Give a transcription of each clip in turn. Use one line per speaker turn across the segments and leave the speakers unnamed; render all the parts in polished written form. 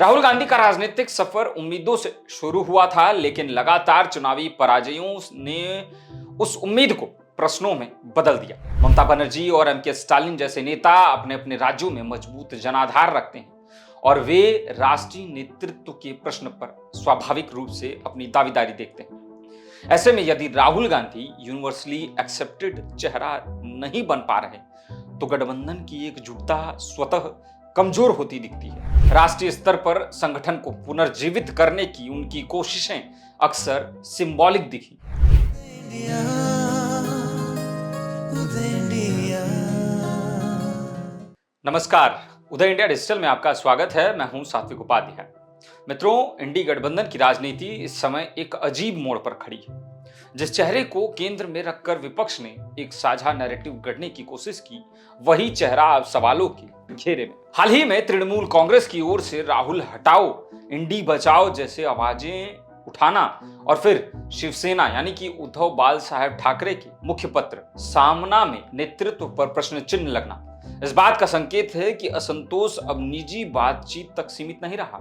राहुल गांधी का राजनीतिक सफर उम्मीदों से शुरू हुआ था, लेकिन लगातार चुनावी पराजयों ने उस उम्मीद को प्रश्नों में बदल दिया। ममता बनर्जी और एमके स्टालिन जैसे नेता अपने अपने राज्यों में मजबूत जनाधार रखते हैं और वे राष्ट्रीय नेतृत्व के प्रश्न पर स्वाभाविक रूप से अपनी दावेदारी देखते हैं। ऐसे में यदि राहुल गांधी यूनिवर्सली एक्सेप्टेड चेहरा नहीं बन पा रहे तो गठबंधन की एकजुटता स्वतः कमजोर होती दिखती है। राष्ट्रीय स्तर पर संगठन को पुनर्जीवित करने की उनकी कोशिशें अक्सर सिंबॉलिक दिखी। नमस्कार, उदय इंडिया डिजिटल में आपका स्वागत है। मैं हूं सात्विक उपाध्याय। मित्रों, इंडी गठबंधन की राजनीति इस समय एक अजीब मोड़ पर खड़ी है। जिस चेहरे को केंद्र में रखकर विपक्ष ने एक साझा नैरेटिव गढ़ने की कोशिश की, वही चेहरा अब सवालों के घेरे में। हाल ही में तृणमूल कांग्रेस की ओर से राहुल हटाओ, इंडी बचाओ जैसे आवाजें उठाना और फिर शिवसेना यानी कि उद्धव बाल साहेब ठाकरे के मुख्य पत्र सामना में नेतृत्व पर प्रश्न चिन्ह लगना इस बात का संकेत है कि असंतोष अब निजी बातचीत तक सीमित नहीं रहा।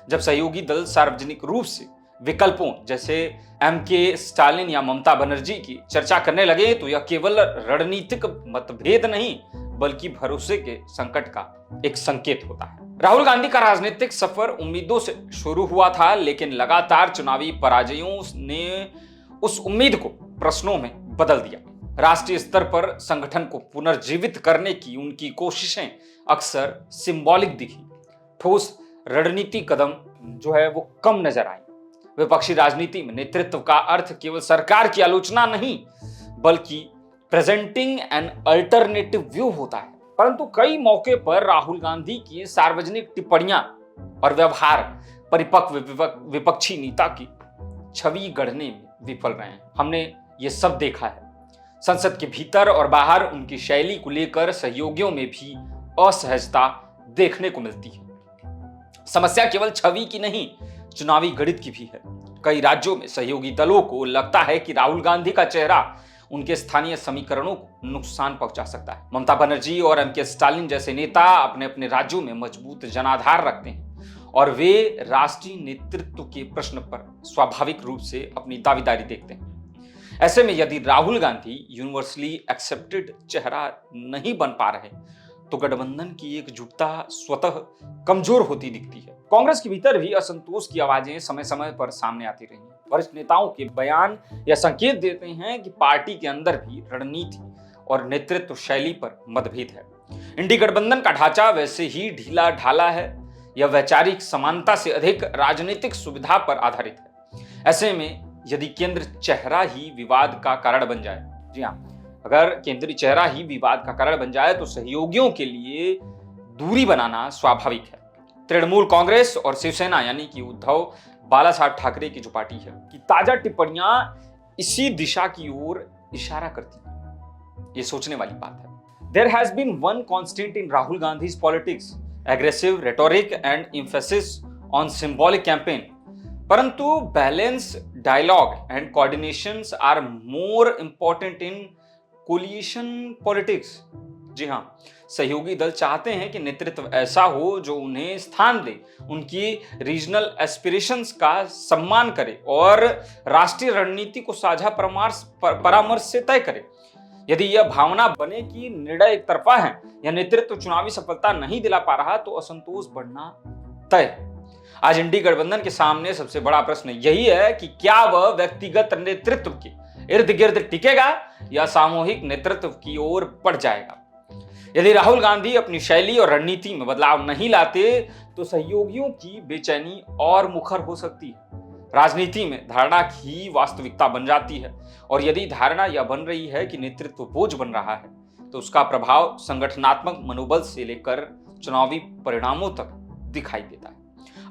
जब सहयोगी दल सार्वजनिक रूप से विकल्पों जैसे एमके स्टालिन या ममता बनर्जी की चर्चा करने लगे तो यह केवल रणनीतिक मतभेद नहीं बल्कि भरोसे के संकट का एक संकेत होता है। राहुल गांधी का राजनीतिक सफर उम्मीदों से शुरू हुआ था, लेकिन लगातार चुनावी पराजयों ने उस उम्मीद को प्रश्नों में बदल दिया। राष्ट्रीय स्तर पर संगठन को पुनर्जीवित करने की उनकी कोशिशें अक्सर सिंबॉलिक दिखी। ठोस रणनीति कदम जो है वो कम नजर आई। विपक्षी राजनीति में नेतृत्व का अर्थ केवल सरकार की आलोचना नहीं बल्कि प्रेजेंटिंग एन अल्टरनेटिव व्यू होता है। परंतु कई मौके पर राहुल गांधी की सार्वजनिक टिप्पणियां और व्यवहार परिपक्व विपक्षी नेता की छवि गढ़ने में विफल रहे हैं। हमने ये सब देखा है। संसद के भीतर और बाहर उनकी शैली को लेकर सहयोगियों में भी असहजता देखने को मिलती है। समस्या केवल छवि की नहीं, चुनावी गणित की भी है। कई राज्यों में सहयोगी दलों को लगता है कि राहुल गांधी का चेहरा उनके स्थानीय समीकरणों को नुकसान पहुंचा सकता है। ममता बनर्जी और एमके स्टालिन जैसे नेता अपने अपने राज्यों में मजबूत जनाधार रखते हैं और वे राष्ट्रीय नेतृत्व के प्रश्न पर स्वाभाविक रूप से अपनी दावेदारी देखते हैं। ऐसे में यदि राहुल गांधी यूनिवर्सली एक्सेप्टेड चेहरा नहीं बन पा रहे तो गठबंधन की एकजुटता स्वतः कमजोर होती दिखती है। कांग्रेस के भीतर भी असंतोष की आवाजें समय समय पर सामने आती रही हैं। वरिष्ठ नेताओं के बयान या संकेत देते हैं कि पार्टी के अंदर भी रणनीति और नेतृत्व शैली पर मतभेद है। इंडी गठबंधन का ढांचा वैसे ही ढीला ढाला है। यह वैचारिक समानता से अधिक राजनीतिक सुविधा पर आधारित है। ऐसे में यदि केंद्र चेहरा ही विवाद का कारण बन जाए, जी हाँ, अगर केंद्रीय चेहरा ही विवाद का कारण बन जाए तो सहयोगियों के लिए दूरी बनाना स्वाभाविक है। तृणमूल कांग्रेस और शिवसेना यानी कि उद्धव बाला साहब ठाकरे की जो पार्टी है कि ताजा टिप्पणियां इसी दिशा की ओर इशारा करती हैं। ये सोचने वाली बात है। There has been one constant in Rahul Gandhi's politics, aggressive rhetoric and emphasis on symbolic campaign. परंतु balance, dialogue and coordinations are more important in coalition politics. जी हाँ, सहयोगी दल चाहते हैं कि नेतृत्व ऐसा हो जो उन्हें स्थान दे, उनकी रीजनल एस्पिरेशंस का सम्मान करे और राष्ट्रीय रणनीति को साझा परामर्श से तय करे। यदि यह भावना बने कि निर्णय एक तरफा है या नेतृत्व चुनावी सफलता नहीं दिला पा रहा तो असंतोष बढ़ना तय है। आज इंडी गठबंधन के सामने सबसे बड़ा प्रश्न यही है कि क्या वह व्यक्तिगत नेतृत्व के इर्द गिर्द टिकेगा या सामूहिक नेतृत्व की ओर बढ़ जाएगा। यदि राहुल गांधी अपनी शैली और रणनीति में बदलाव नहीं लाते तो सहयोगियों की बेचैनी और मुखर हो सकती है। राजनीति में धारणा ही वास्तविकता बन जाती है और यदि धारणा यह बन रही है कि नेतृत्व बोझ बन रहा है तो उसका प्रभाव संगठनात्मक मनोबल से लेकर चुनावी परिणामों तक दिखाई देता है।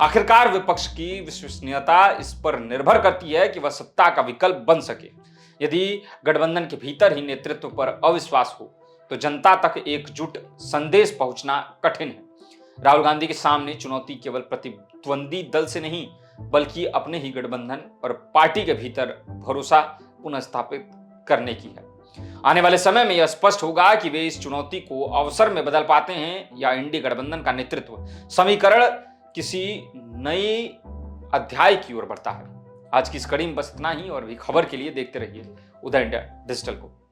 आखिरकार विपक्ष की विश्वसनीयता इस पर निर्भर करती है कि वह सत्ता का विकल्प बन सके। यदि गठबंधन के भीतर ही नेतृत्व पर अविश्वास हो तो जनता तक एकजुट संदेश पहुंचना कठिन है। राहुल गांधी के सामने चुनौती केवल प्रतिद्वंदी दल से नहीं बल्कि अपने ही गठबंधन और पार्टी के भीतर भरोसा पुनर्स्थापित करने की है। आने वाले समय में यह स्पष्ट होगा कि वे इस चुनौती को अवसर में बदल पाते हैं या इंडी गठबंधन का नेतृत्व समीकरण किसी नए अध्याय की ओर बढ़ता है। आज की इस कड़ी में बस इतना ही, और भी खबर के लिए देखते रहिए उदय इंडिया डिजिटल को।